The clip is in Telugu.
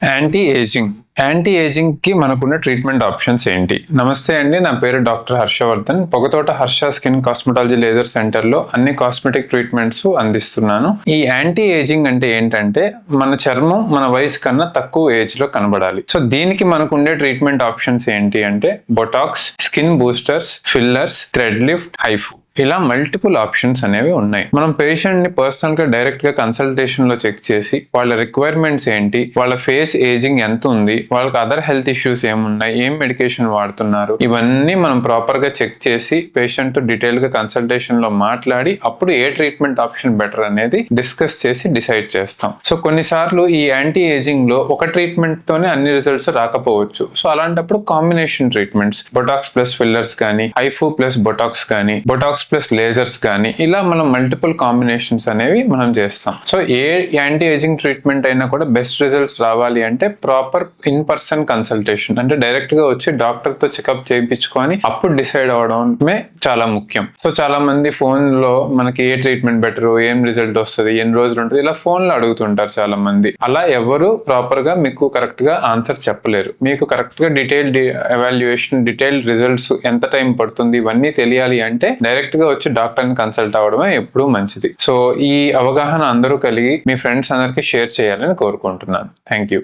యాంటీ ఏజింగ్ కి మనకున్న ట్రీట్మెంట్ ఆప్షన్స్ ఏంటి? నమస్తే అండి, నా పేరు doctor Harshavardhan. Pogathota Harsha skin cosmetology laser centre లో అన్ని కాస్మెటిక్ ట్రీట్మెంట్స్ అందిస్తున్నాను. ఈ యాంటీ ఏజింగ్ అంటే ఏంటంటే మన చర్మం మన వయసు కన్నా తక్కువ ఏజ్ లో కనబడాలి. సో దీనికి మనకు ఉండే ట్రీట్మెంట్ ఆప్షన్స్ ఏంటి అంటే Botox, skin boosters, fillers, thread lift, HIFU, ఇలా మల్టిపుల్ ఆప్షన్స్ అనేవి ఉన్నాయి. మనం పేషెంట్ ని పర్సనల్ గా డైరెక్ట్ గా కన్సల్టేషన్ లో చెక్ చేసి వాళ్ళ రిక్వైర్మెంట్స్ ఏంటి, వాళ్ళ ఫేస్ ఏజింగ్ ఎంత ఉంది, వాళ్ళకి అదర్ హెల్త్ ఇష్యూస్ ఏమున్నాయి, ఏం మెడికేషన్ వాడుతున్నారు, ఇవన్నీ మనం ప్రాపర్ గా చెక్ చేసి పేషెంట్ తో డీటెయిల్ గా కన్సల్టేషన్ లో మాట్లాడి అప్పుడు ఏ ట్రీట్మెంట్ ఆప్షన్ బెటర్ అనేది డిస్కస్ చేసి డిసైడ్ చేస్తాం. సో కొన్నిసార్లు ఈ యాంటీ ఏజింగ్ లో ఒక ట్రీట్మెంట్ తోనే అన్ని రిజల్ట్స్ రాకపోవచ్చు. సో అలాంటప్పుడు combination treatments, Botox plus fillers కానీ, హైఫు ప్లస్ బొటాక్స్ కానీ, బొటాక్స్ ప్లస్ లేజర్స్ కానీ, ఇలా మనం మల్టిపుల్ కాంబినేషన్స్ అనేవి మనం చేస్తాం. సో ఏ యాంటీ ఏజింగ్ ట్రీట్మెంట్ అయినా కూడా బెస్ట్ రిజల్ట్స్ రావాలి అంటే ప్రాపర్ ఇన్ పర్సన్ కన్సల్టేషన్, అంటే డైరెక్ట్ గా వచ్చి డాక్టర్ తో చెకప్ చేయించుకొని అప్పుడు డిసైడ్ అవడమే చాలా ముఖ్యం. సో చాలా మంది ఫోన్ లో మనకి ఏ ట్రీట్మెంట్ బెటర్, ఏం రిజల్ట్ వస్తుంది, ఎన్ని రోజులు ఉంటుంది, ఇలా ఫోన్ లో అడుగుతుంటారు చాలా మంది. అలా ఎవరు ప్రాపర్ గా మీకు కరెక్ట్ గా ఆన్సర్ చెప్పలేరు. మీకు కరెక్ట్ గా డీటెయిల్ ఎవాల్యుయేషన్, డీటెయిల్ రిజల్ట్స్, ఎంత టైం పడుతుంది, ఇవన్నీ తెలియాలి అంటే డైరెక్ట్ గా వచ్చి డాక్టర్ ని కన్సల్ట్ అవ్వడమే ఎప్పుడూ మంచిది. సో ఈ అవగాహన అందరూ కలిగి మీ ఫ్రెండ్స్ అందరికీ షేర్ చేయాలని కోరుకుంటున్నాను. Thank you.